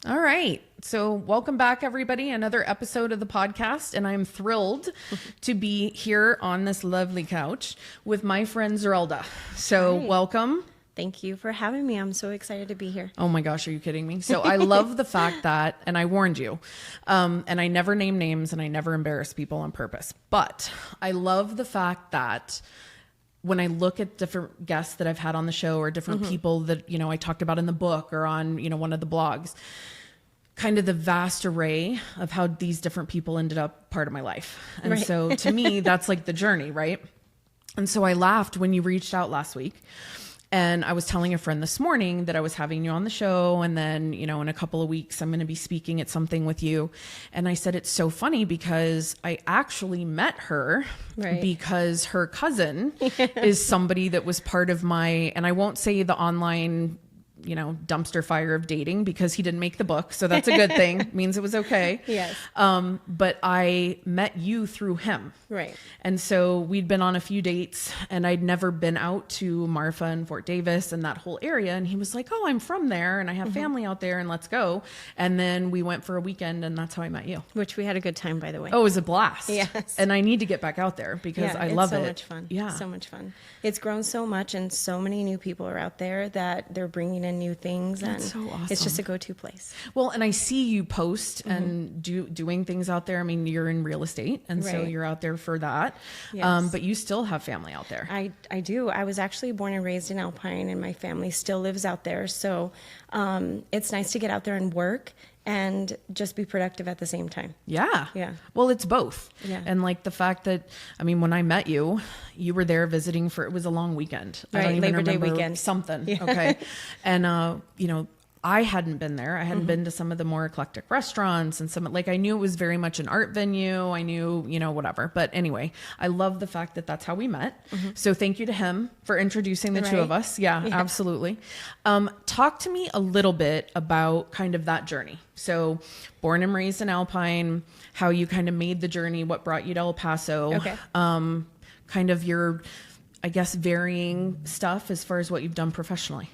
All right. So welcome back, everybody. Another episode of the podcast. And I'm thrilled to be here on this lovely couch with my friend Zerelda. So Hi. welcome. Thank you for having me. I'm so excited to be here. Oh my gosh, are you kidding me? So I love the fact that, and I warned you, and I never name names and I never embarrass people on purpose, but I love the fact that when I look at different guests that I've had on the show or different people that, you know, I talked about in the book or on, you know, one of the blogs, kind of the vast array of how these different people ended up part of my life. And Right. so to me, that's like the journey, right? And so I laughed when you reached out last week. And I was telling a friend this morning that I was having you on the show. And then, you know, in a couple of weeks, I'm going to be speaking at something with you. And I said, it's so funny because I actually met her Right. because her cousin is somebody that was part of my, and I won't say the online, you know, dumpster fire of dating because he didn't make the book. So that's a good thing. Means it was okay. Yes. But I met you through him. Right. And so we'd been on a few dates and I'd never been out to Marfa and Fort Davis and that whole area. And he was like, oh, I'm from there and I have family out there and let's go. And then we went for a weekend and that's how I met you. Which we had a good time, by the way. Oh, it was a blast. Yes. And I need to get back out there because I love it. It's so much fun. Yeah. So much fun. It's grown so much and so many new people are out there that they're bringing in new things. And That's so it's just awesome. a go-to place. Well, and I see you post and doing things out there. I mean, you're in real estate and so Right. you're out there for that. Yes. But you still have family out there. I do. I was actually born and raised in Alpine and my family still lives out there. So it's nice to get out there and work and just be productive at the same time. Yeah. Yeah. Well, it's both. Yeah. And like the fact that, I mean, when I met you, you were there visiting for, it was a long weekend. I don't Right, even Labor Day remember weekend. something. Yeah. Okay. And, you know, I hadn't been there. I hadn't been to some of the more eclectic restaurants and some, like, I knew it was very much an art venue. I knew, you know, whatever. But anyway, I love the fact that that's how we met. So thank you to him for introducing the two of Right. us. Yeah, absolutely. Talk to me a little bit about kind of that journey. So born and raised in Alpine, how you kind of made the journey, what brought you to El Paso, Okay. kind of your, I guess, varying stuff as far as what you've done professionally.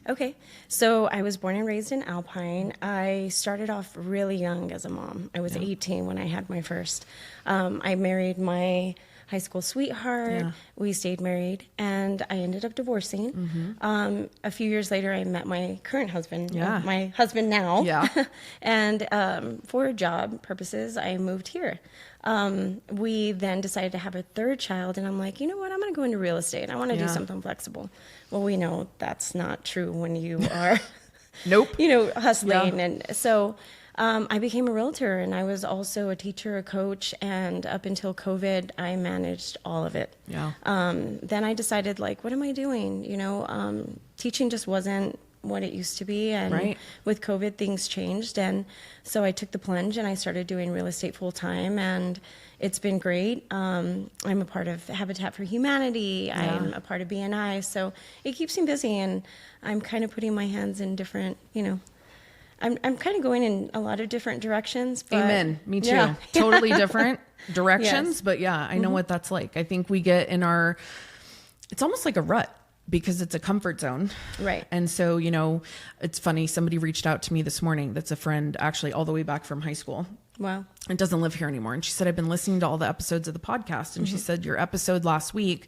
Okay, so I was born and raised in Alpine. I started off really young as a mom. I was 18 when I had my first. I married my high school sweetheart. Yeah. We stayed married, and I ended up divorcing. A few years later, I met my current husband, Yeah. my husband now. Yeah. And for job purposes, I moved here. We then decided to have a third child, and I'm like, you know what? I'm going to go into real estate. I want to Yeah. do something flexible. Well, we know that's not true when you are, Nope. hustling. Yeah. And so I became a realtor, and I was also a teacher, a coach, and up until COVID, I managed all of it. Yeah. Then I decided, like, what am I doing? Teaching just wasn't what it used to be, and Right. with COVID, things changed, and so I took the plunge and I started doing real estate full time, and it's been great. I'm a part of Habitat for Humanity. I'm a part of BNI, so it keeps me busy, and I'm kind of putting my hands in different, I'm kind of going in a lot of different directions. But Amen. Me too. Yeah. Totally different directions. Yes. But yeah, I know what that's like. I think we get in it's almost like a rut because it's a comfort zone. Right. And so, you know, it's funny. Somebody reached out to me this morning. That's a friend actually all the way back from high school. Wow. It doesn't live here anymore. And she said, I've been listening to all the episodes of the podcast. And she said, your episode last week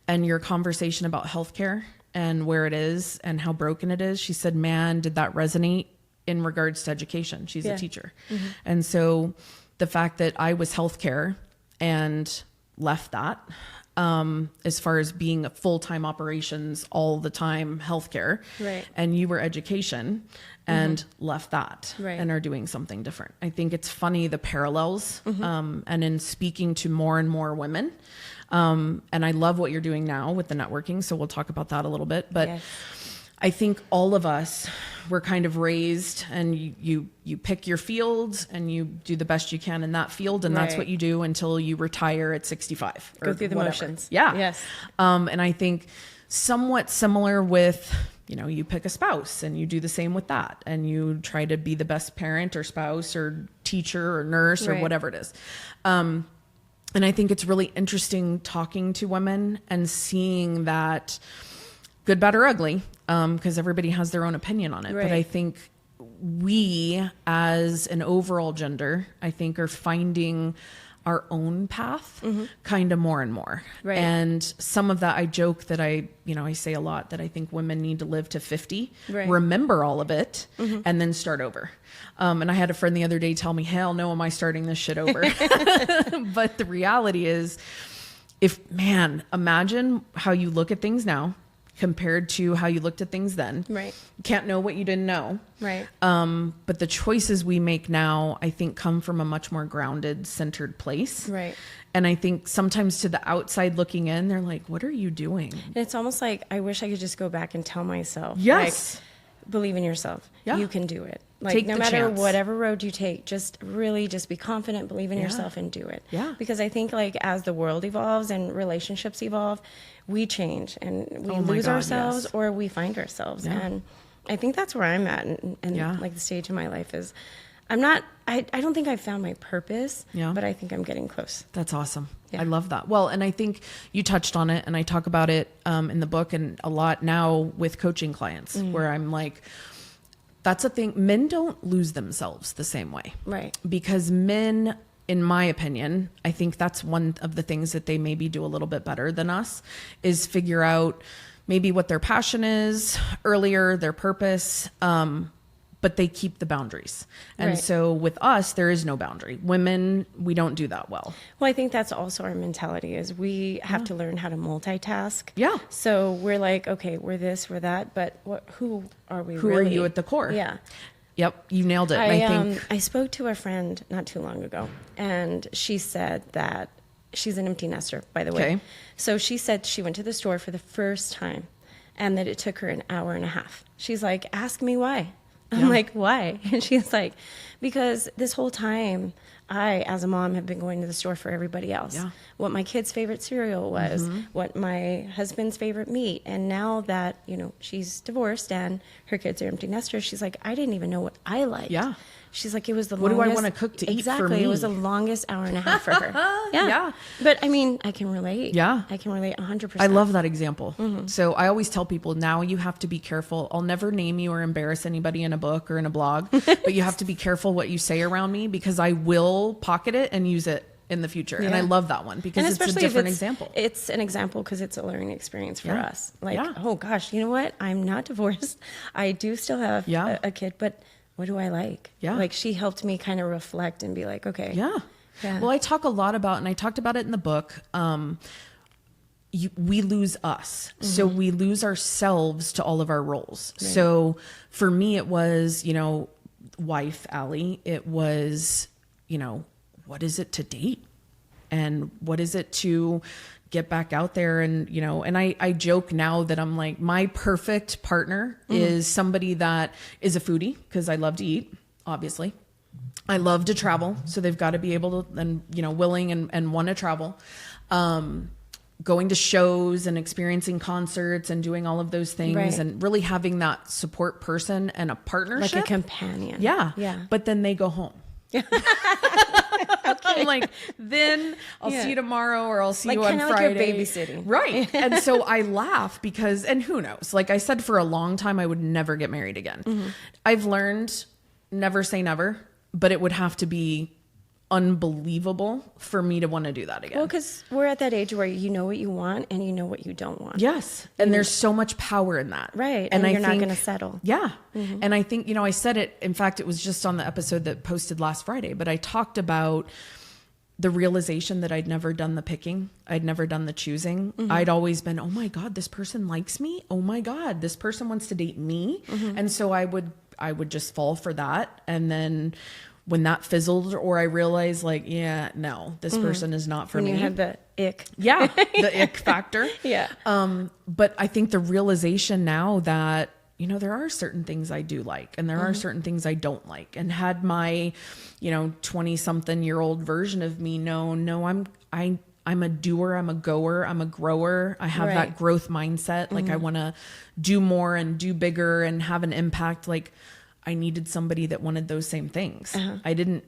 and your conversation about healthcare and where it is and how broken it is. She said, man, did that resonate in regards to education? She's a teacher. And so the fact that I was healthcare and left that, as far as being a full-time operations all the time healthcare, Right. and you were education and left that Right. and are doing something different. I think it's funny, the parallels, and in speaking to more and more women, and I love what you're doing now with the networking. So we'll talk about that a little bit, but Yes. I think all of us were kind of raised and you pick your field and you do the best you can in that field. And that's Right. what you do until you retire at 65 or Go through the whatever. motions. Yeah. Yes. And I think somewhat similar with, you pick a spouse and you do the same with that. And you try to be the best parent or spouse or teacher or nurse or Right. whatever it is. And I think it's really interesting talking to women and seeing that good, bad, or ugly, because everybody has their own opinion on it. But Right. I think we as an overall gender, I think, are finding our own path kind of more and more. Right. And some of that, I joke that I say a lot that I think women need to live to 50, Right. remember all of it, and then start over. And I had a friend the other day tell me, hell no, am I starting this shit over? But the reality is, imagine how you look at things now compared to how you looked at things then. Right. You can't know what you didn't know. Right. But the choices we make now, I think, come from a much more grounded, centered place. Right. And I think sometimes to the outside looking in, they're like, what are you doing? And it's almost like I wish I could just go back and tell myself, Yes. like, believe in yourself. Yeah. You can do it. Like, Take no the matter chance. whatever road you take, just really just be confident, believe in yourself, and do it. Yeah. Because I think, like, as the world evolves and relationships evolve, we change and we Oh my lose God, ourselves, yes. or we find ourselves. Yeah. And I think that's where I'm at. And Yeah. like, the stage of my life is, I don't think I've found my purpose, Yeah. but I think I'm getting close. That's awesome. Yeah. I love that. Well, and I think you touched on it, and I talk about it in the book and a lot now with coaching clients, where I'm like, that's a thing. Men don't lose themselves the same way. Right. Because men, in my opinion, I think that's one of the things that they maybe do a little bit better than us, is figure out maybe what their passion is earlier, their purpose, but they keep the boundaries. And Right. so with us, there is no boundary. Women, we don't do that well. Well, I think that's also our mentality, is we have to learn how to multitask. Yeah. So we're like, okay, we're this, we're that, but who are we Who really? are you at the core? Yeah. Yep, you nailed it. And I think I spoke to a friend not too long ago, and she said that she's an empty nester, by the way. Okay. So she said she went to the store for the first time and that it took her an hour and a half. She's like, ask me why. I'm like, why? And she's like, because this whole time I, as a mom, have been going to the store for everybody else. Yeah. What my kid's favorite cereal was, what my husband's favorite meat. And now that, she's divorced and her kids are empty nesters, she's like, I didn't even know what I like. Yeah. She's like, it was the What do I longest. wanna cook to eat for Exactly. me? It was the longest hour and a half for her. Yeah. Yeah. But I mean, I can relate. Yeah. I can relate 100%. I love that example. So I always tell people, now you have to be careful. I'll never name you or embarrass anybody in a book or in a blog, but you have to be careful what you say around me, because I will pocket it and use it in the future. And Yeah. I love that one because And it's a especially if different example. It's an example because it's a learning experience for Yeah. us. Like, Yeah. oh gosh, you know what? I'm not divorced. I do still have Yeah. a kid, but what do I like? Yeah. Like, she helped me kind of reflect and be like, okay. Yeah. Yeah. Well, I talk a lot about, and I talked about it in the book, we lose us. So we lose ourselves to all of our roles. Right. So for me, it was, wife, Allie. It was, what is it to date? And what is it to get back out there? And, and I joke now that I'm like, my perfect partner is somebody that is a foodie, because I love to eat, obviously. I love to travel. So they've got to be able to, and, willing and want to travel. Going to shows and experiencing concerts and doing all of those things, Right. and really having that support person and a partnership. Like a companion. Yeah. Yeah. But then they go home. I'm like, then I'll see you tomorrow, or I'll see Like, you on kinda like you're Friday. babysitting. Right. And so I laugh because, and who knows, like I said, for a long time, I would never get married again. I've learned never say never, but it would have to be unbelievable for me to want to do that again. Well, because we're at that age where you know what you want and you know what you don't want. Yes. And there's so much power in that. Right. And I you're not think- going to settle. Yeah. And I think, I said it, in fact, it was just on the episode that posted last Friday, but I talked about the realization that I'd never done the picking. I'd never done the choosing. I'd always been, oh my God, this person likes me. Oh my God, this person wants to date me. And so I would just fall for that. And then when that fizzled, or I realized like, yeah, no, this person is not for When me. you had the ick. Yeah. The ick factor. Yeah. But I think the realization now that, there are certain things I do like, and there are certain things I don't like. And had my, 20-something-year-old version of me known, no, I'm a doer, I'm a goer, I'm a grower. I have Right. that growth mindset. Like I want to do more and do bigger and have an impact. Like I needed somebody that wanted those same things. I didn't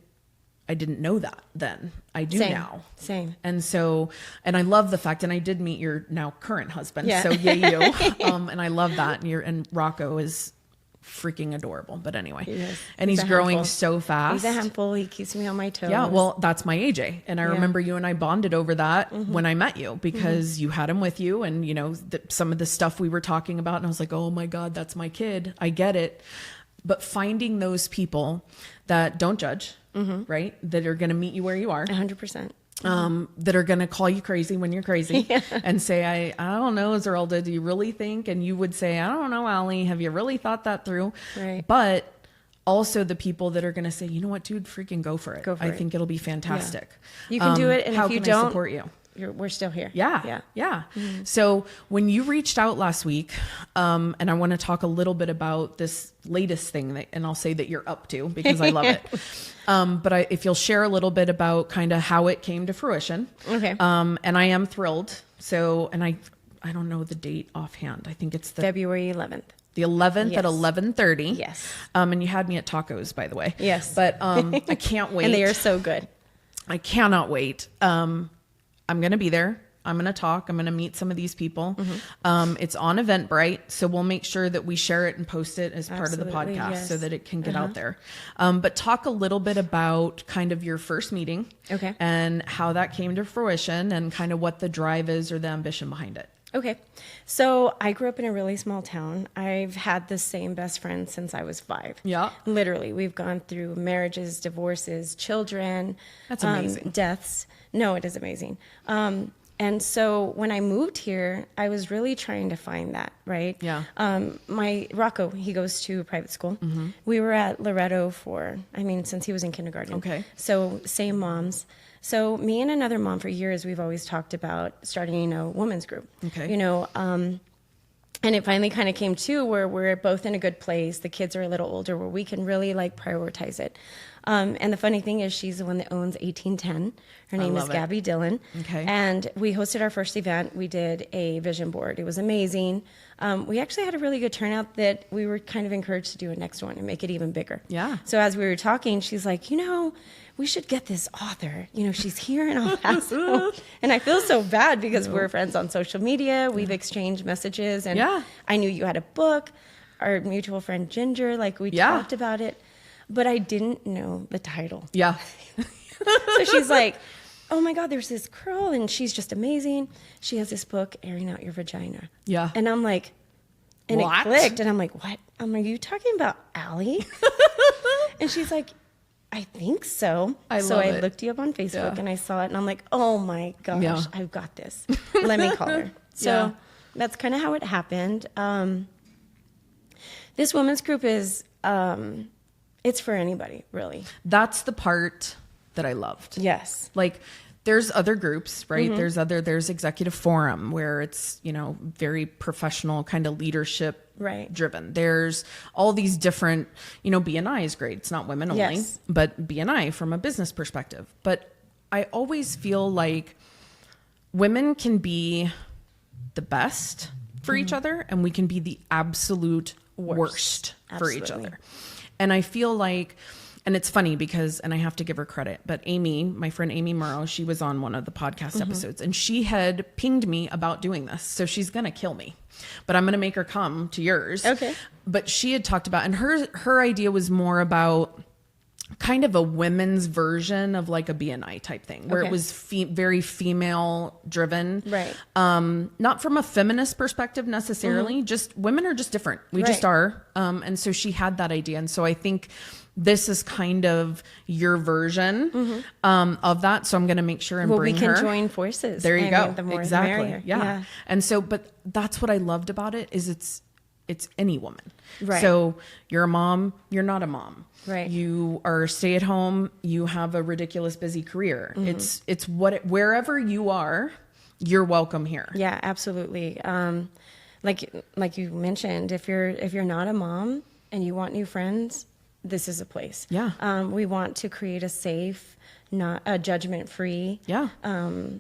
know that then. I do Same. now. Same. And so, and I love the fact, and I did meet your now current husband. Yeah. So yay you. And I love that. And Rocco is freaking adorable. But anyway, Yes. and he's growing so fast. He's a handful. He keeps me on my toes. Yeah, well, that's my AJ. And I remember you and I bonded over that when I met you, because you had him with you, and, you know, some of the stuff we were talking about. And I was like, oh my God, that's my kid. I get it. But finding those people that don't judge, right? That are going to meet you where you are. 100%. That are going to call you crazy when you're crazy and say, I don't know, Zerelda, do you really think? And you would say, I don't know, Allie, have you really thought that through? Right. But also the people that are going to say, you know what, dude, freaking go for it. I think it'll be fantastic. Yeah. You can do it. And how if you can don't, I support you? We're still here. Yeah. So when you reached out last week, and I want to talk a little bit about this latest thing that, and I'll say that you're up to, because I love it. But if you'll share a little bit about kind of how it came to fruition. Okay. And I am thrilled. So, and I don't know the date offhand. I think it's February 11th. The 11th at 11:30. Yes. And you had me at tacos, by the way. Yes. But I can't wait. And they are so good. I cannot wait. I'm going to be there. I'm going to talk. I'm going to meet some of these people. It's on Eventbrite, so we'll make sure that we share it and post it as part of the podcast so that it can get out there. But talk a little bit about kind of your first meeting, and how that came to fruition, and kind of what the drive is or the ambition behind it. Okay. So I grew up in a really small town. I've had the same best friend since I was 5. Yeah. Literally, we've gone through marriages, divorces, children. That's amazing. Deaths. No, it is amazing. And so when I moved here, I was really trying to find that, right? Yeah. My Rocco, he goes to a private school. We were at Loretto since he was in kindergarten. Okay. So same moms. So me and another mom for years, we've always talked about starting a women's group. Okay. You know, and it finally kind of came to where we're both in a good place. The kids are a little older, where we can really like prioritize it. And the funny thing is, she's the one that owns 1810. Her name is Gabby Dillon. Okay. And we hosted our first event. We did a vision board. It was amazing. We actually had a really good turnout that we were kind of encouraged to do a next one and make it even bigger. Yeah. So as we were talking, she's like, you know, we should get this author. You know, she's here in El Paso. And I feel so bad because we're friends on social media. We've exchanged messages. And I knew you had a book. Our mutual friend Ginger, like we talked about it. But I didn't know the title. Yeah. So she's like, oh my God, there's this girl and she's just amazing. She has this book, Airing Out Your Vagina. Yeah. And I'm like, and what? it clicked. And I'm like, what? I'm like, are you talking about Allie? And she's like, I think so. I looked you up on Facebook and I saw it and I'm like, oh my gosh, I've got this. Let me call her. So that's kind of how it happened. This women's group is, it's for anybody, really. That's the part that I loved. Yes. Like, there's other groups, right? There's Executive Forum, where it's, you know, very professional kind of leadership driven. There's all these different, you know, BNI is great. It's not women only, but BNI from a business perspective. But I always feel like women can be the best for each other, and we can be the absolute worst for each other. And I feel like, and it's funny because, and I have to give her credit, but Amy, my friend Amy Murrow, she was on one of the podcast episodes, and she had pinged me about doing this. So she's going to kill me, but I'm going to make her come to yours. Okay. But she had talked about, and her idea was more about kind of a women's version of like a BNI type thing, where it was very female driven. Right. Not from a feminist perspective necessarily, just women are just different. We just are. And so she had that idea. And so I think this is kind of your version of that. So I'm going to make sure and bring her. We can join forces. There you go. The more exactly. the merrier. Yeah. And so, but that's what I loved about it is it's any woman. Right. So you're a mom, you're not a mom. Right. You are stay at home, you have a ridiculous busy career. It's wherever you are, you're welcome here. Yeah, absolutely. Like you mentioned, if you're not a mom and you want new friends, this is a place. Yeah. We want to create a safe, not a judgment-free. Yeah.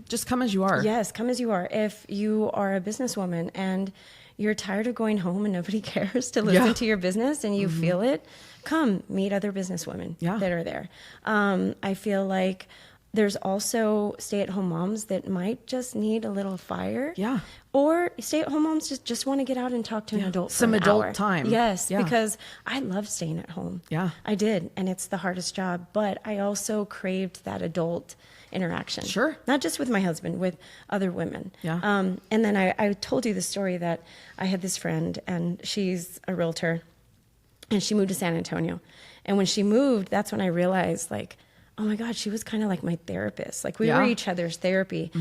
Just come as you are. Yes, come as you are. If you are a businesswoman and you're tired of going home and nobody cares to listen to your business and you feel it, come meet other businesswomen that are there. I feel like there's also stay-at-home moms that might just need a little fire. Yeah. Or stay-at-home moms just want to get out and talk to an adult for some an adult hour. time. Yes, Yeah. because I love staying at home. Yeah. I did, and it's the hardest job. But I also craved that adult interaction. Sure. Not just with my husband, with other women. Yeah. And then I told you the story that I had this friend, and she's a realtor, and she moved to San Antonio. And when she moved, that's when I realized, like, oh my God, she was kind of like my therapist. Like we were each other's therapy.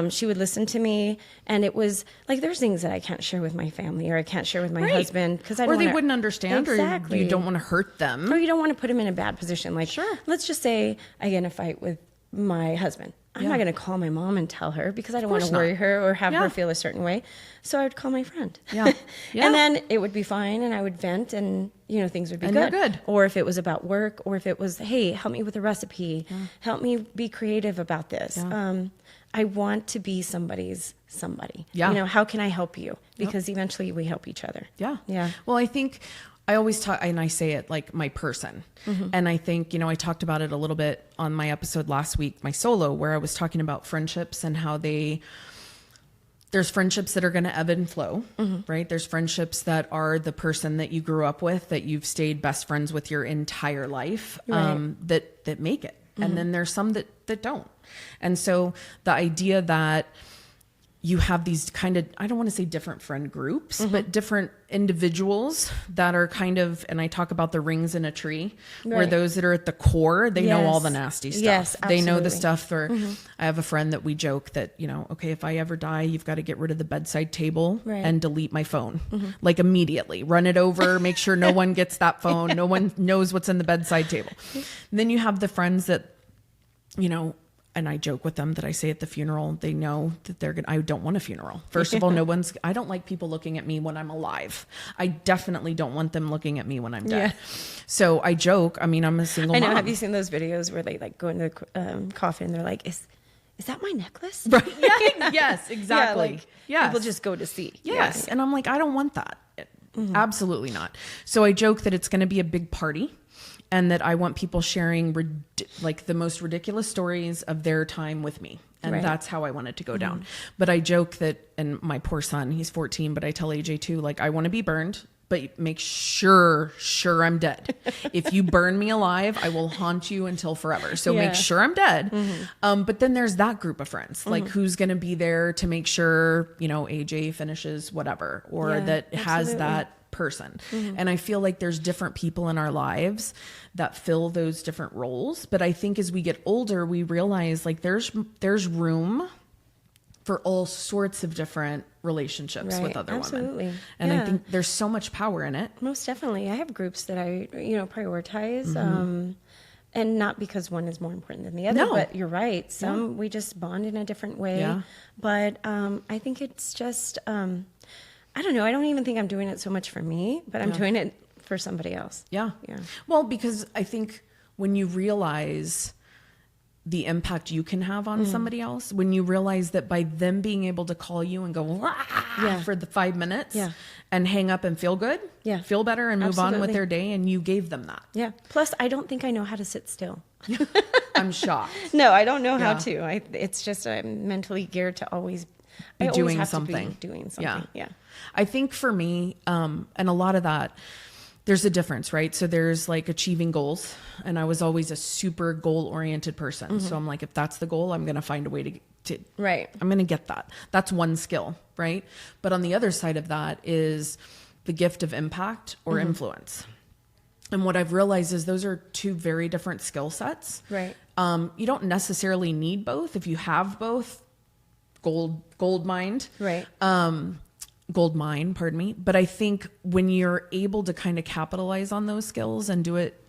She would listen to me, and it was like, there's things that I can't share with my family, or I can't share with my husband because or they wouldn't understand, exactly. or you don't want to hurt them, or you don't want to put them in a bad position. Like, let's just say I get in a fight with my husband. I'm not going to call my mom and tell her because I don't want to worry her or have her feel a certain way. So I would call my friend. Yeah. And then it would be fine, and I would vent, and things would be good. Or if it was about work, or if it was, hey, help me with a recipe, help me be creative about this. I want to be somebody's somebody. Yeah. How can I help you? Because eventually we help each other. Yeah. Yeah. Well, I think I always talk, and I say it like my person. And I think, I talked about it a little bit on my episode last week, my solo, where I was talking about friendships and how there's friendships that are going to ebb and flow, right? There's friendships that are the person that you grew up with, that you've stayed best friends with your entire life, that make it. And then there's some that don't. And so the idea that you have these kind of, I don't want to say different friend groups, but different individuals that are kind of, and I talk about the rings in a tree, where those that are at the core, they know all the nasty stuff. Yes, they know the stuff where I have a friend that we joke that, okay, if I ever die, you've got to get rid of the bedside table and delete my phone, like immediately, run it over, make sure no one gets that phone. No one knows what's in the bedside table. And then you have the friends that, and I joke with them that I say at the funeral, they know that I don't want a funeral. First of all, I don't like people looking at me when I'm alive. I definitely don't want them looking at me when I'm dead. Yeah. So I joke, I'm a single mom. Have you seen those videos where they like go into the coffin and they're like, is that my necklace? Right. Yeah. Yes, exactly. People just go to see. Yes. Yeah. And I'm like, I don't want that. Absolutely not. So I joke that it's going to be a big party, and that I want people sharing like the most ridiculous stories of their time with me. And that's how I want it to go down. But I joke that, and my poor son, he's 14, but I tell AJ too, like, I want to be burned, but make sure I'm dead. If you burn me alive, I will haunt you until forever. So make sure I'm dead. But then there's that group of friends, like who's going to be there to make sure, AJ finishes whatever, or that has that person. And I feel like there's different people in our lives that fill those different roles. But I think as we get older, we realize like there's room for all sorts of different relationships with other women. And I think there's so much power in it. Most definitely. I have groups that I, prioritize. And not because one is more important than the other, but you're right. Some we just bond in a different way. Yeah. But I think it's just, I don't know. I don't even think I'm doing it so much for me, but I'm doing it for somebody else. Yeah. Yeah. Well, because I think when you realize the impact you can have on somebody else, when you realize that by them being able to call you and go for the 5 minutes and hang up and feel good, feel better and move on with their day, and you gave them that. Yeah. Plus, I don't think I know how to sit still. I'm shocked. No, I don't know how to. It's just I'm mentally geared to always be doing something. Yeah. I think for me, and a lot of that, there's a difference, right? So there's like achieving goals, and I was always a super goal-oriented person. So I'm like, if that's the goal, I'm going to find a way to I'm going to get that. That's one skill, right? But on the other side of that is the gift of impact or influence. And what I've realized is those are two very different skill sets. Right. You don't necessarily need both. If you have both, gold mine. Right. Gold mine, pardon me. But I think when you're able to kind of capitalize on those skills and do it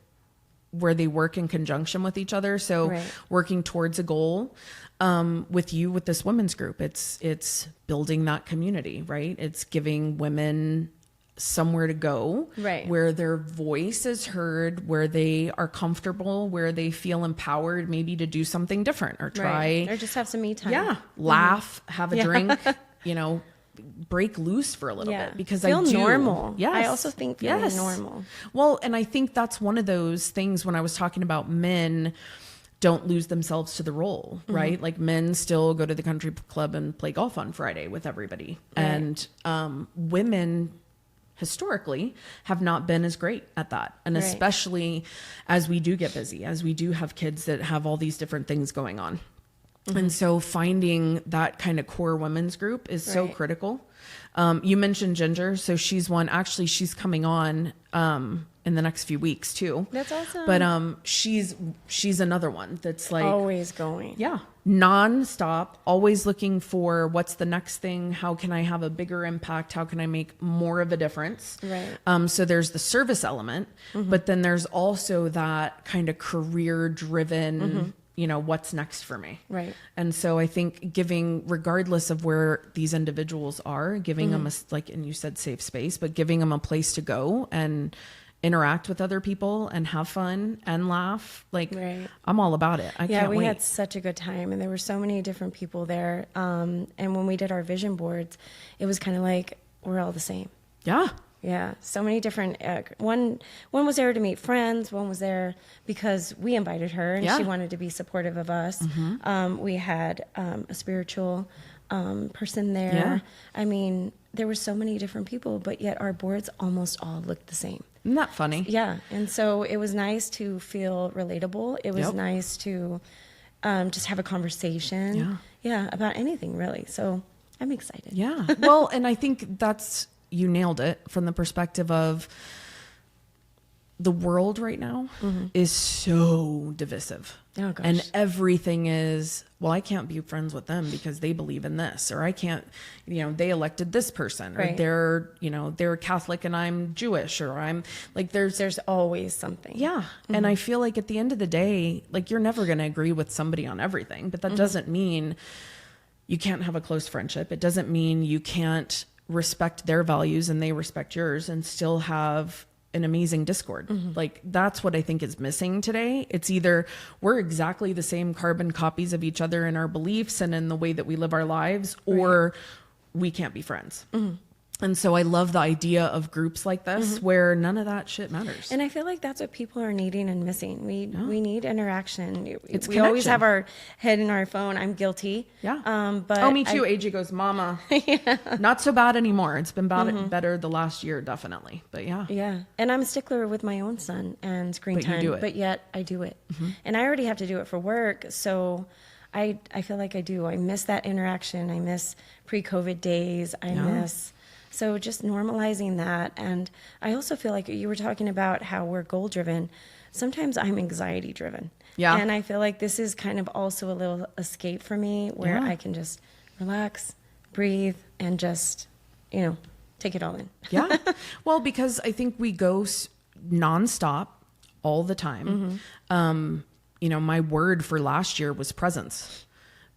where they work in conjunction with each other. So working towards a goal, with this women's group, it's building that community, right? It's giving women somewhere to go, where their voice is heard, where they are comfortable, where they feel empowered maybe to do something different or try. Or just have some me time. Yeah. Laugh, have a drink, break loose for a little bit, because feel I do. Normal. Yes. I also think feeling normal. Well, and I think that's one of those things when I was talking about men don't lose themselves to the role, right? Like men still go to the country club and play golf on Friday with everybody. Right. And women historically have not been as great at that. And right. especially as we do get busy, as we do have kids that have all these different things going on. And so finding that kind of core women's group is so critical. You mentioned Ginger. So she's one, actually she's coming on, in the next few weeks too. That's awesome. But, she's another one that's like always going. Yeah. Nonstop, always looking for what's the next thing. How can I have a bigger impact? How can I make more of a difference? Right. So there's the service element, but then there's also that kind of career driven, you know, what's next for me. Right. And so I think giving, regardless of where these individuals are, giving them a, like, and you said safe space, but giving them a place to go and interact with other people and have fun and laugh. Like right. I'm all about it. I can't wait. We had such a good time and there were so many different people there. And when we did our vision boards, it was kind of like, we're all the same. Yeah. Yeah. So many different, one was there to meet friends. One was there because we invited her and she wanted to be supportive of us. We had a spiritual person there. Yeah. I mean, there were so many different people, but yet our boards almost all looked the same. Isn't that funny? Yeah. And so it was nice to feel relatable. It was nice to just have a conversation. Yeah, about anything really. So I'm excited. Yeah. Well, and I think that's, you nailed it from the perspective of the world right now is so divisive. Oh, gosh. And everything is, well, I can't be friends with them because they believe in this, or I can't, you know, they elected this person, or they're, you know, they're Catholic and I'm Jewish, or I'm like, there's always something. Yeah. And I feel like at the end of the day, like you're never going to agree with somebody on everything, but that doesn't mean you can't have a close friendship. It doesn't mean you can't respect their values and they respect yours and still have an amazing discord. Like that's what I think is missing today. It's either we're exactly the same carbon copies of each other in our beliefs and in the way that we live our lives, or we can't be friends. And so I love the idea of groups like this where none of that shit matters. And I feel like that's what people are needing and missing. We need interaction. We connection. Always have our head in our phone. I'm guilty. Yeah. But me too. AJ goes, Mama, not so bad anymore. It's been better the last year, definitely. But yeah. Yeah. And I'm a stickler with my own son and screen time. You do it. But yet I do it. And I already have to do it for work. So I feel like I do. I miss that interaction. I miss pre-COVID days. I miss... So just normalizing that. And I also feel like you were talking about how we're goal driven. Sometimes I'm anxiety driven. Yeah. And I feel like this is kind of also a little escape for me where I can just relax, breathe, and just, you know, take it all in. Yeah. Well, because I think we go nonstop all the time. You know, my word for last year was presence,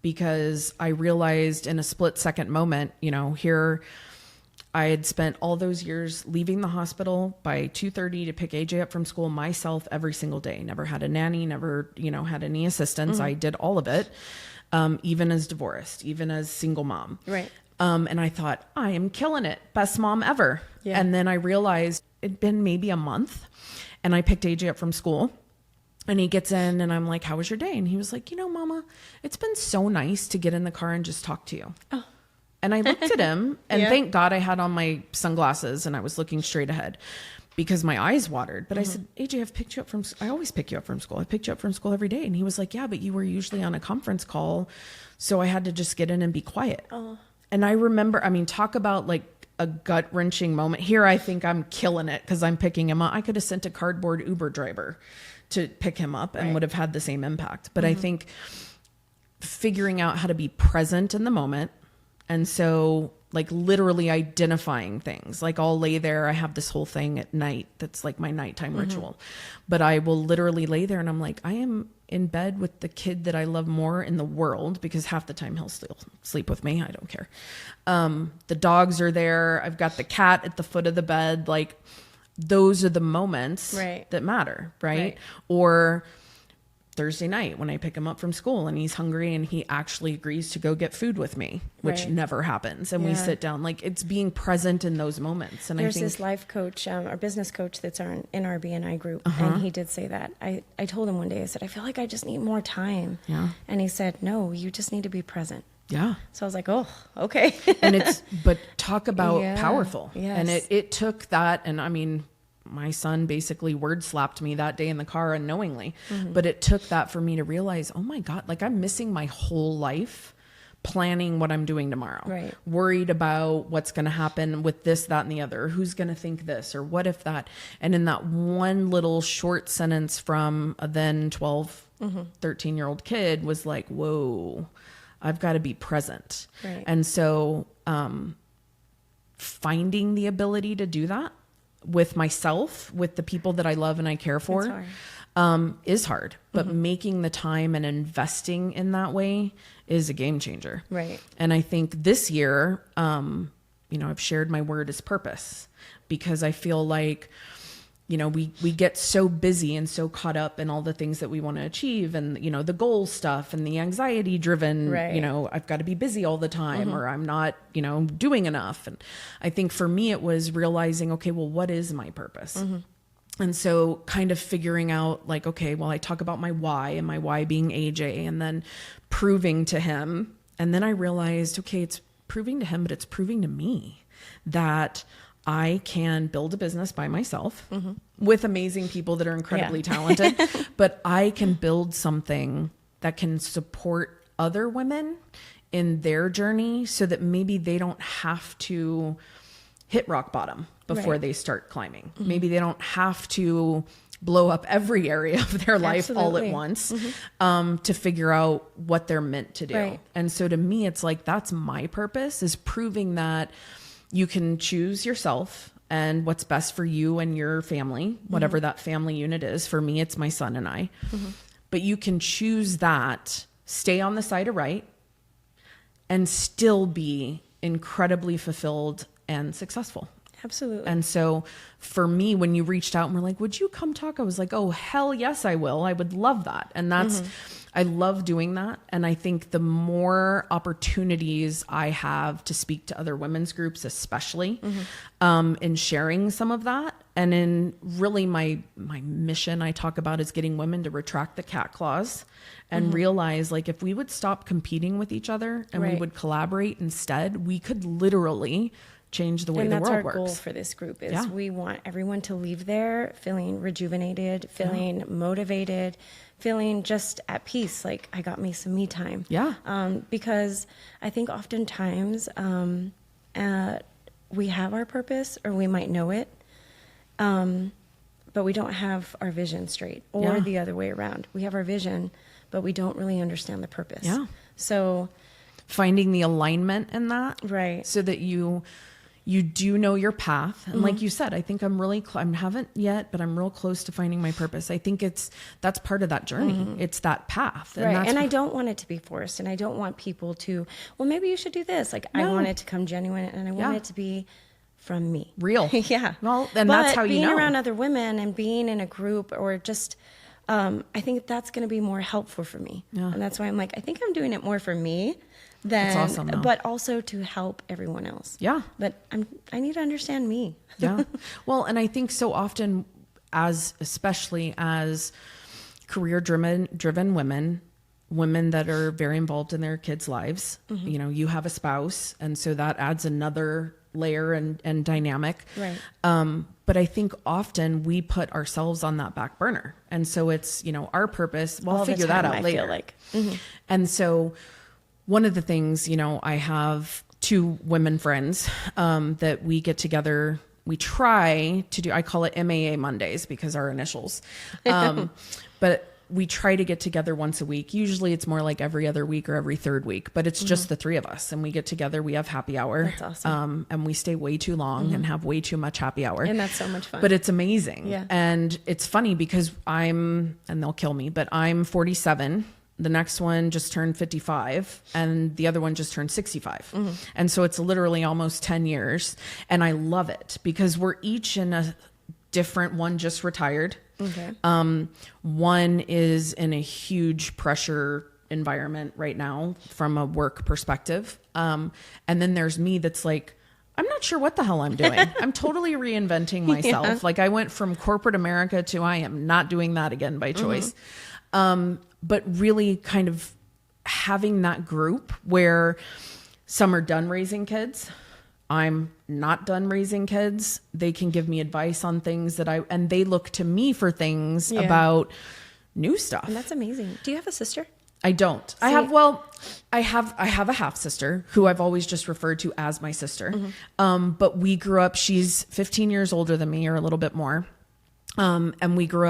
because I realized in a split second moment, you know, here I had spent all those years leaving the hospital by 2:30 to pick AJ up from school myself every single day. Never had a nanny, never, you know, had any assistance. I did all of it, even as divorced, even as single mom. Right. And I thought, I am killing it. Best mom ever. Yeah. And then I realized it'd been maybe a month and I picked AJ up from school and he gets in and I'm like, how was your day? And he was like, you know, Mama, it's been so nice to get in the car and just talk to you. Oh. And I looked at him and thank God I had on my sunglasses and I was looking straight ahead because my eyes watered. But I said, AJ, I always pick you up from school. I picked you up from school every day. And he was like, yeah, but you were usually on a conference call. So I had to just get in and be quiet. Oh. And I remember, I mean, talk about like a gut wrenching moment here. I think I'm killing it because I'm picking him up. I could have sent a cardboard Uber driver to pick him up and would have had the same impact. But I think figuring out how to be present in the moment. And so like literally identifying things, like I'll lay there. I have this whole thing at night. That's like my nighttime ritual, but I will literally lay there and I'm like, I am in bed with the kid that I love more in the world because half the time he'll still sleep with me. I don't care. The dogs are there. I've got the cat at the foot of the bed. Like those are the moments that matter. Right. Or Thursday night when I pick him up from school and he's hungry and he actually agrees to go get food with me, which never happens. And we sit down, like it's being present in those moments. And there's I think this life coach, our business coach that's in our BNI group. And he did say that. I told him one day, I said, I feel like I just need more time. Yeah. And he said, no, you just need to be present. Yeah. So I was like, oh, okay. And but talk about powerful. Yes. And it took that. And I mean, my son basically word slapped me that day in the car unknowingly, but it took that for me to realize, oh my God, like I'm missing my whole life planning what I'm doing tomorrow, right? Worried about what's going to happen with this, that, and the other, or who's going to think this, or what if that. And in that one little short sentence from a then 12, 13-year-old kid was like, whoa, I've got to be present. Right. And so, finding the ability to do that with myself, with the people that I love and I care for, is hard, but making the time and investing in that way is a game changer. Right. And I think this year, I've shared my word as purpose, because I feel like, we get so busy and so caught up in all the things that we want to achieve and, the goal stuff and the anxiety driven, right. I've got to be busy all the time or I'm not, doing enough. And I think for me, it was realizing, okay, well, what is my purpose? And so kind of figuring out like, okay, well, I talk about my why and my why being AJ, and then proving to him. And then I realized, okay, it's proving to him, but it's proving to me that I can build a business by myself with amazing people that are incredibly talented, but I can build something that can support other women in their journey so that maybe they don't have to hit rock bottom before they start climbing. Maybe they don't have to blow up every area of their life all at once to figure out what they're meant to do. Right. And so to me, it's like, that's my purpose, is proving that you can choose yourself and what's best for you and your family, whatever that family unit is. For me, it's my son and I. But you can choose that, stay on the side of right, and still be incredibly fulfilled and successful. Absolutely. And so for me, when you reached out and were like, would you come talk? I was like, oh, hell yes, I will. I would love that. And that's, I love doing that. And I think the more opportunities I have to speak to other women's groups, especially in sharing some of that, and in really my mission I talk about is getting women to retract the cat claws and realize, like, if we would stop competing with each other and we would collaborate instead, we could literally change the way the world works. And that's our goal for this group is we want everyone to leave there feeling rejuvenated, feeling motivated, feeling just at peace. Like, I got me some me time. Yeah. Because I think oftentimes we have our purpose, or we might know it, but we don't have our vision straight, or the other way around. We have our vision, but we don't really understand the purpose. Yeah. So finding the alignment in that. Right. So that you do know your path. And like you said, I think I'm really, I haven't yet, but I'm real close to finding my purpose. I think that's part of that journey. It's that path. And right. And I don't want it to be forced. And I don't want people to, well, maybe you should do this. Like, I want it to come genuine, and I want it to be from me. Real. Yeah. Well, and that's how you know. Being around other women and being in a group, or just, I think that's going to be more helpful for me. Yeah. And that's why I'm like, I think I'm doing it more for me than, that's awesome, but also to help everyone else. Yeah. But I need to understand me. Yeah. Well, and I think so often, especially as career driven women that are very involved in their kids' lives, you have a spouse, and so that adds another layer and dynamic. Right. But I think often we put ourselves on that back burner. And so it's, our purpose, well, I'll figure that out later. I feel like. And so one of the things, I have 2 women friends that we get together. We try to do, I call it MAA Mondays because our initials. But we try to get together once a week. Usually it's more like every other week or every third week, but it's just the 3 of us, and we get together, we have happy hour. That's awesome. And we stay way too long and have way too much happy hour. And that's so much fun. But it's amazing. Yeah. And it's funny because and they'll kill me, but I'm 47. The next one just turned 55, and the other one just turned 65. And so it's literally almost 10 years. And I love it because we're each in a different, one just retired Okay. One is in a huge pressure environment right now from a work perspective. And then there's me that's like, I'm not sure what the hell I'm doing. I'm totally reinventing myself. Yeah. Like I went from corporate America to I am not doing that again by choice. But really kind of having that group where some are done raising kids. I'm not done raising kids. They can give me advice on things and they look to me for things about new stuff. And that's amazing. Do you have a sister? I don't. See, I have a half sister who I've always just referred to as my sister. But we grew up, she's 15 years older than me or a little bit more. And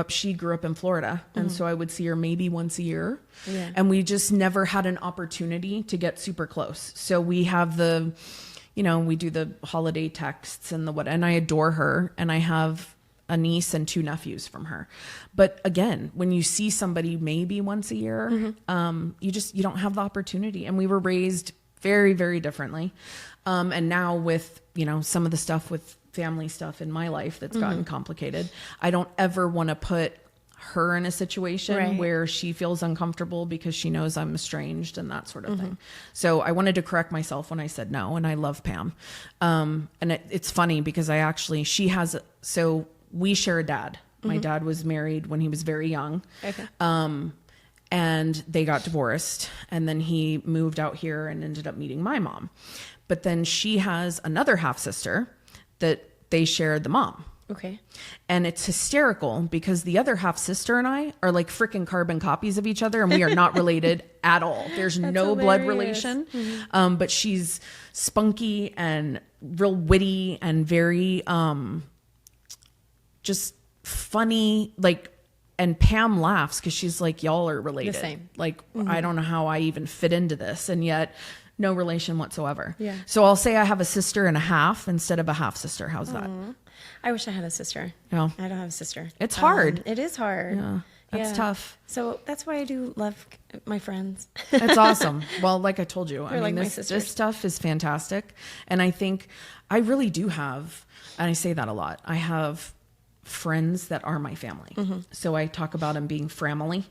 she grew up in Florida. And so I would see her maybe once a year. Yeah. And we just never had an opportunity to get super close. So we have we do the holiday texts and I adore her, and I have a niece and 2 nephews from her. But again, when you see somebody maybe once a year, you don't have the opportunity. And we were raised very, very differently. And now with, some of the stuff with family stuff in my life that's gotten complicated, I don't ever want to put her in a situation where she feels uncomfortable because she knows I'm estranged and that sort of thing. So I wanted to correct myself when I said no, and I love Pam. And it's funny because so we share a dad. My dad was married when he was very young. Okay. And they got divorced, and then he moved out here and ended up meeting my mom. But then she has another half sister that they shared the mom. Okay. And it's hysterical because the other half sister and I are like freaking carbon copies of each other, and we are not related at all. There's no blood relation. But she's spunky and real witty and very just funny, and Pam laughs because she's like, y'all are related. The same. I don't know how I even fit into this, and yet no relation whatsoever. Yeah. So I'll say I have a sister and a half instead of a half sister. How's that? I wish I had a sister. No. I don't have a sister. It's hard. It is hard. Yeah. That's tough. So that's why I do love my friends. It's awesome. Well, like I told you, this stuff is fantastic. And I think I really do have, and I say that a lot, I have friends that are my family. So I talk about them being family.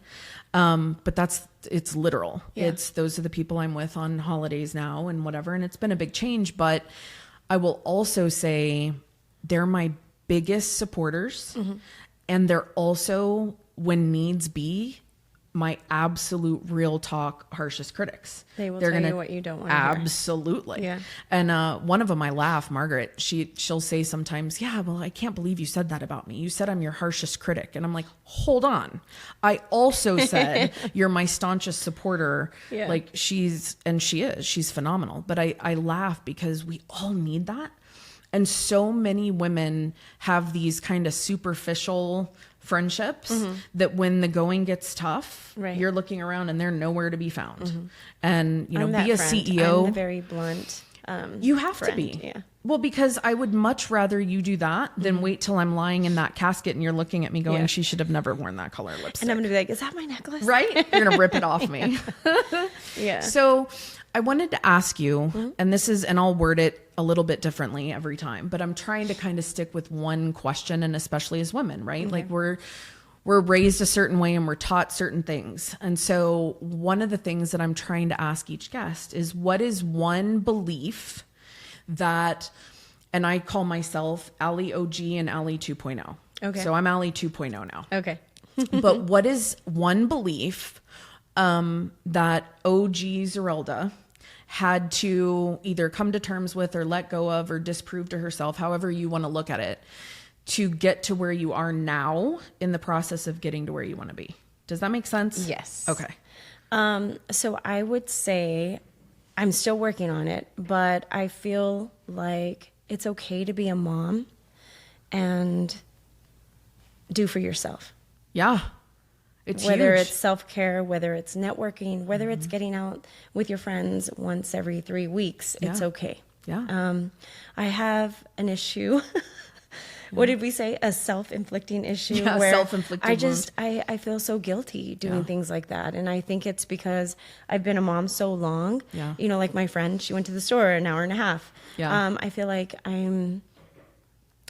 But it's literal. Yeah. Those are the people I'm with on holidays now and whatever. And it's been a big change, but I will also say they're my biggest supporters. And they're also, when needs be, my absolute real talk harshest critics. They're tell you what you don't want to hear. Absolutely. Yeah. And one of them, I laugh, Margaret, she'll say sometimes, yeah, well, I can't believe you said that about me. You said I'm your harshest critic. And I'm like, hold on. I also said you're my staunchest supporter. Yeah. She's phenomenal. But I laugh because we all need that. And so many women have these kind of superficial friendships that when the going gets tough, you're looking around and they're nowhere to be found. And, be a CEO. I'm the very blunt you have friend. To be. Yeah. Well, because I would much rather you do that than wait till I'm lying in that casket and you're looking at me going, she should have never worn that color lipstick. And I'm going to be like, is that my necklace? Right? You're going to rip it off me. Yeah. So I wanted to ask you, and I'll word it a little bit differently every time, but I'm trying to kind of stick with one question, and especially as women, right? Like we're raised a certain way and we're taught certain things. And so one of the things that I'm trying to ask each guest is, what is one belief that, and I call myself Allie OG and Allie 2.0. Okay. So I'm Allie 2.0 now. Okay. But what is one belief that OG Zerelda had to either come to terms with or let go of or disprove to herself, however you want to look at it, to get to where you are now in the process of getting to where you want to be? Does that make sense? Yes. Okay. So I would say I'm still working on it, but I feel like it's okay to be a mom and do for yourself. Yeah. It's whether huge. It's self-care, whether it's networking, whether it's getting out with your friends once every 3 weeks, it's okay. Yeah. I have an issue. What did we say? A self-inflicting issue. Yeah, where self-inflicted I feel so guilty doing things like that. And I think it's because I've been a mom so long. Yeah. Like my friend, she went to the store an hour and a half. Yeah. I feel like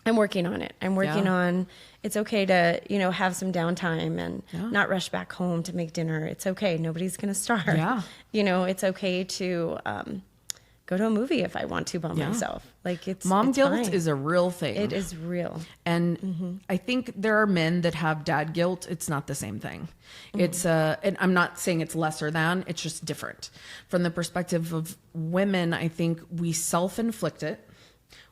I'm working on it. I'm working on, it's okay to, you know, have some downtime and not rush back home to make dinner. It's okay. Nobody's going to starve. Yeah. You know, it's okay to go to a movie if I want to by myself. Like it's guilt fine. is a real thing. It is real. And I think there are men that have dad guilt. It's not the same thing. It's and I'm not saying it's lesser than, it's just different. From the perspective of women, I think we self-inflict it.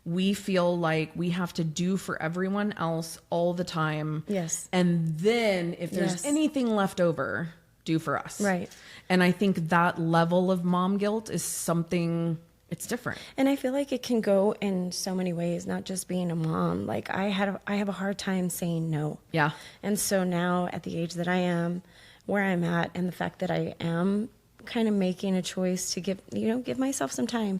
We feel like we have to do for everyone else all the time. Yes. And then if there's anything left over, do for us. Right. And I think that level of mom guilt is something, it's different. And I feel like it can go in so many ways, not just being a mom. Like I have a hard time saying no. Yeah. And so now at the age that I am, where I'm at, and the fact that I am kind of making a choice to give myself some time,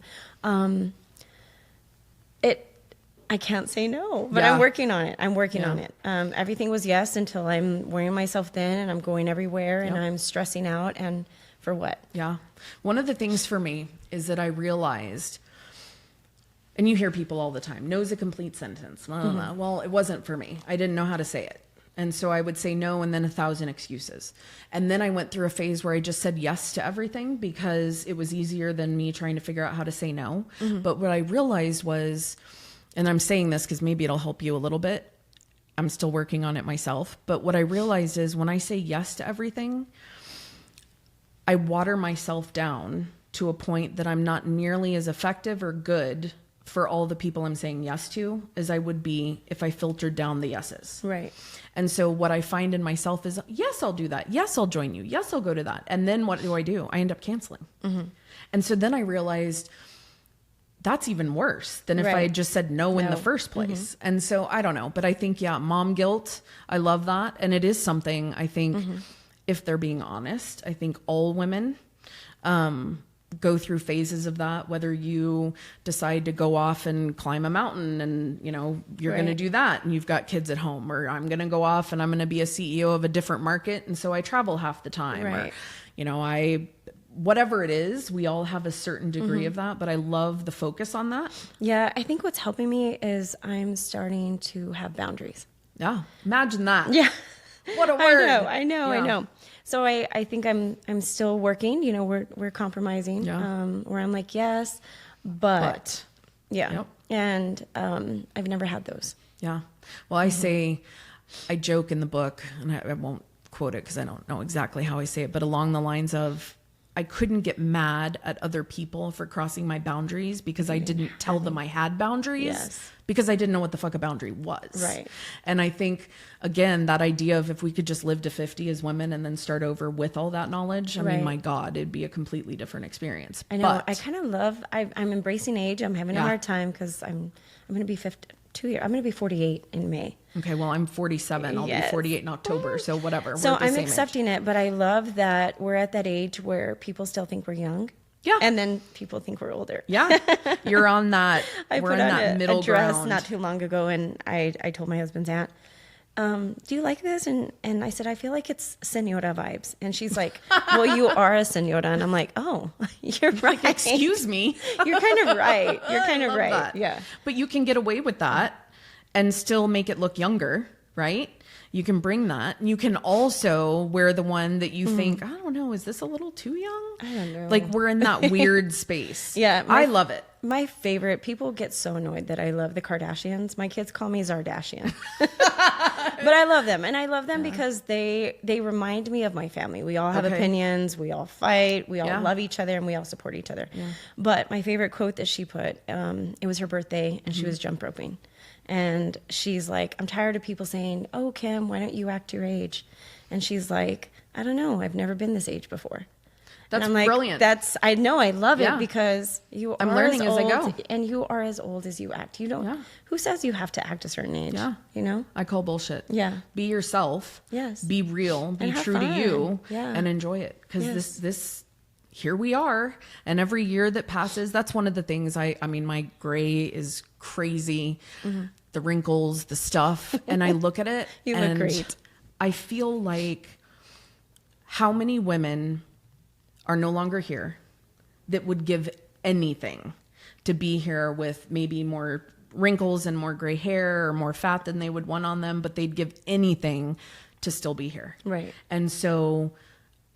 I can't say no, but I'm working on it. I'm working on it. Everything was yes until I'm wearing myself thin and I'm going everywhere and I'm stressing out, and for what? Yeah. One of the things for me is that I realized, and you hear people all the time, no's a complete sentence. Well, it wasn't for me. I didn't know how to say it. And so I would say no and then 1,000 excuses. And then I went through a phase where I just said yes to everything because it was easier than me trying to figure out how to say no. But what I realized was, and I'm saying this because maybe it'll help you a little bit. I'm still working on it myself. But what I realized is when I say yes to everything, I water myself down to a point that I'm not nearly as effective or good for all the people I'm saying yes to as I would be if I filtered down the yeses. Right. And so what I find in myself is, yes, I'll do that. Yes, I'll join you. Yes, I'll go to that. And then what do? I end up canceling. And so then I realized that's even worse than if I had just said no in the first place. And so I don't know, but I think, mom guilt, I love that. And it is something I think if they're being honest, I think all women, go through phases of that, whether you decide to go off and climb a mountain and, you know, you're going to do that and you've got kids at home, or I'm going to go off and I'm going to be a CEO of a different market. And so I travel half the time, or, you know, whatever it is, we all have a certain degree of that, but I love the focus on that. Yeah. I think what's helping me is I'm starting to have boundaries. Yeah. Imagine that. Yeah. What a word. I know. So I think I'm still working, you know, we're compromising, where I'm like, yes, but. Yeah. Yep. And, I've never had those. Yeah. Well, I say, I joke in the book, and I won't quote it because I don't know exactly how I say it, but along the lines of, I couldn't get mad at other people for crossing my boundaries because I didn't tell them I had boundaries because I didn't know what the fuck a boundary was. Right. And I think, again, that idea of if we could just live to 50 as women and then start over with all that knowledge, I mean, my God, it'd be a completely different experience. I know. But I kind of love, I'm embracing age. I'm having a hard time because I'm going to be 2 years. I'm going to be 48 in May. Okay, well, I'm 47. I'll be 48 in October, so whatever. So I'm accepting it, but I love that we're at that age where people still think we're young. Yeah. And then people think we're older. Yeah. You're on that. We're in that middle a dress ground. Not too long ago, and I told my husband's aunt, do you like this? And I said, I feel like it's senora vibes. And she's like, well, you are a senora. And I'm like, oh, you're right. Excuse me. You're kind of right. You're kind of right. That. Yeah. But you can get away with that and still make it look younger, right? You can bring that. You can also wear the one that you think, I don't know, is this a little too young? I don't know. Like we're in that weird space. Yeah. I love it. My favorite, people get so annoyed that I love the Kardashians. My kids call me Zardashian. But I love them. And I love them because they remind me of my family. We all have opinions. We all fight. We all love each other and we all support each other. Yeah. But my favorite quote that she put, it was her birthday and she was jump roping. And she's like, I'm tired of people saying, oh, Kim, why don't you act your age? And she's like, I don't know. I've never been this age before. That's like, brilliant. I know, I love it because I'm learning as I go. And you are as old as you act. You don't, who says you have to act a certain age? Yeah. You know? I call bullshit. Yeah. Be yourself. Yes. Be real. Be true to you. Yeah. And enjoy it. Because this, here we are. And every year that passes, that's one of the things I mean, my gray is crazy. The wrinkles, the stuff. And I look at it. You and look great. I feel like how many women are no longer here that would give anything to be here with maybe more wrinkles and more gray hair or more fat than they would want on them, but they'd give anything to still be here. Right. And so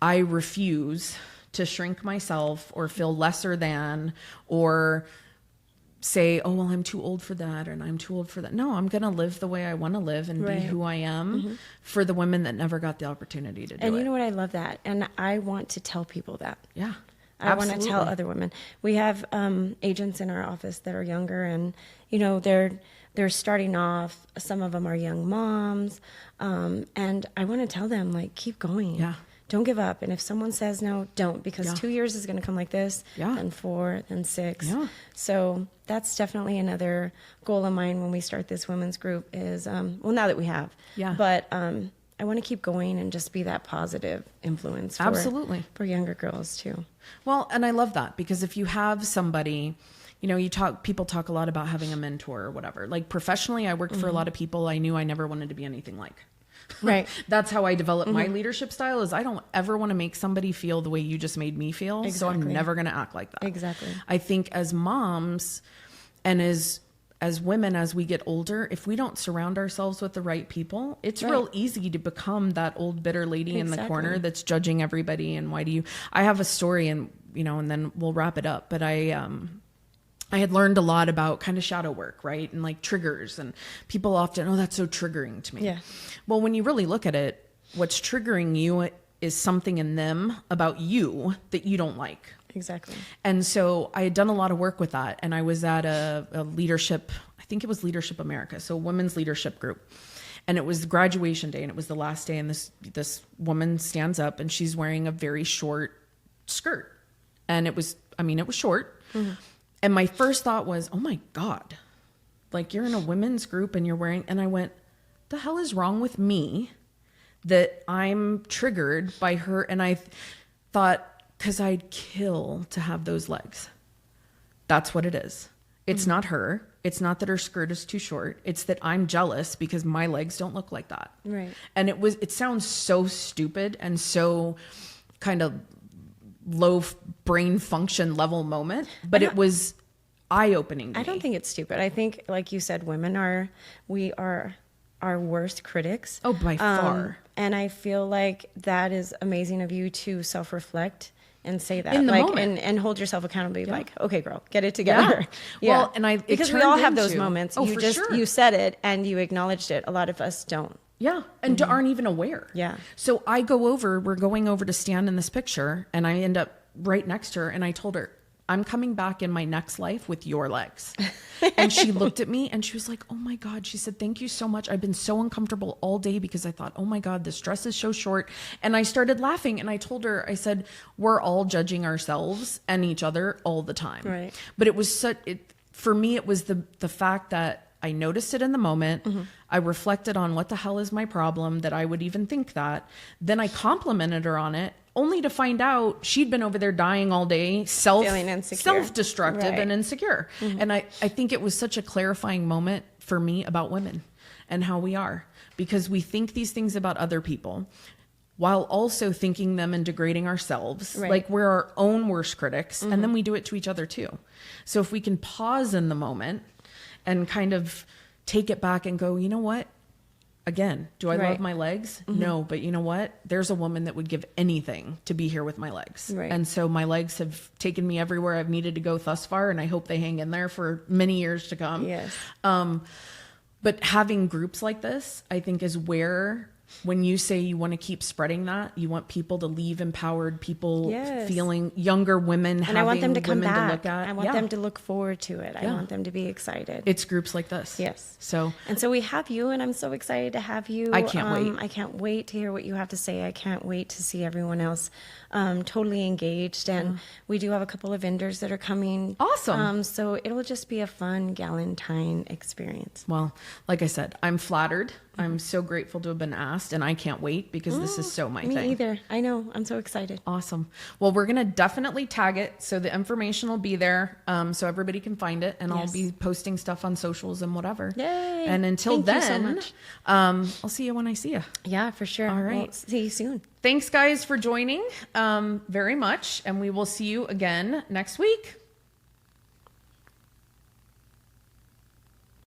I refuse to shrink myself or feel lesser than, or say, oh, well, I'm too old for that, and I'm too old for that. No, I'm going to live the way I want to live and be who I am for the women that never got the opportunity to do it. And you know what? I love that. And I want to tell people that. Yeah. I want to tell other women. We have agents in our office that are younger, and you know they're starting off. Some of them are young moms, and I want to tell them, like, keep going. Yeah. Don't give up. And if someone says no, don't, because 2 years is going to come like this, then 4, then 6. Yeah. So that's definitely another goal of mine when we start this women's group is, well, now that we have, but I want to keep going and just be that positive influence for younger girls too. Well, and I love that, because if you have somebody, you know, people talk a lot about having a mentor or whatever. Like professionally, I worked for a lot of people I knew I never wanted to be anything like. Right. That's how I developed my leadership style, is I don't ever want to make somebody feel the way you just made me feel. Exactly. So I'm never going to act like that. Exactly. I think as moms and as women, as we get older, if we don't surround ourselves with the right people, it's real easy to become that old bitter lady in the corner that's judging everybody. And I have a story, and, you know, and then we'll wrap it up. But I had learned a lot about kind of shadow work, right? And like triggers, and people often, oh, that's so triggering to me. Yeah. Well, when you really look at it, what's triggering you is something in them about you that you don't like. Exactly. And so I had done a lot of work with that. And I was at a leadership, I think it was Leadership America, so a women's leadership group. And it was graduation day, and it was the last day. And this woman stands up, and she's wearing a very short skirt. And it was short. Mm-hmm. And my first thought was, oh my God, like, you're in a women's group and you're wearing, and I went, the hell is wrong with me that I'm triggered by her? And I thought, because I'd kill to have those legs. That's what it is. It's not her. It's not that her skirt is too short. It's that I'm jealous because my legs don't look like that. Right. And it sounds so stupid and so kind of low brain function level moment, but it was eye-opening to me. I don't think it's stupid. I think, like you said, women we are our worst critics. Oh, by far. And I feel like that is amazing of you to self-reflect and say that, in the like, moment. And hold yourself accountable. Like, okay, girl, get it together. Yeah. Well, and because we all have those moments. Oh, You said it and you acknowledged it. A lot of us don't. Yeah. And aren't even aware. Yeah. So we're going over to stand in this picture, and I end up right next to her, and I told her, I'm coming back in my next life with your legs. And she looked at me and she was like, oh my God. She said, thank you so much. I've been so uncomfortable all day because I thought, oh my God, this dress is so short. And I started laughing, and I told her, I said, we're all judging ourselves and each other all the time. Right. But it was for me, it was the fact that I noticed it in the moment. Mm-hmm. I reflected on what the hell is my problem that I would even think that. Then I complimented her on it, only to find out she'd been over there dying all day, self-destructive and insecure. Mm-hmm. And I think it was such a clarifying moment for me about women and how we are, because we think these things about other people while also thinking them and degrading ourselves. Right. Like, we're our own worst critics. Mm-hmm. And then we do it to each other too. So if we can pause in the moment and kind of take it back and go, you know what? Again, do I love my legs? Mm-hmm. No, but you know what? There's a woman that would give anything to be here with my legs. Right. And so my legs have taken me everywhere I've needed to go thus far, and I hope they hang in there for many years to come. Yes. But having groups like this, I think, is where, when you say you want to keep spreading that, you want people to leave empowered, people feeling, younger women, and I want them to come back. To look at. I want them to look forward to it. I want them to be excited. It's groups like this. Yes. So we have you, and I'm so excited to have you. I can't wait. I can't wait to hear what you have to say. I can't wait to see everyone else totally engaged. And we do have a couple of vendors that are coming. Awesome. So it'll just be a fun Galentine experience. Well, like I said, I'm flattered. I'm so grateful to have been asked, and I can't wait, because this is so my thing. Me either. I know. I'm so excited. Awesome. Well, we're going to definitely tag it, so the information will be there, so everybody can find it, and I'll be posting stuff on socials and whatever. Yay. And until Thank then, you so much. I'll see you when I see you. Yeah, for sure. All right. We'll see you soon. Thanks, guys, for joining very much, and we will see you again next week.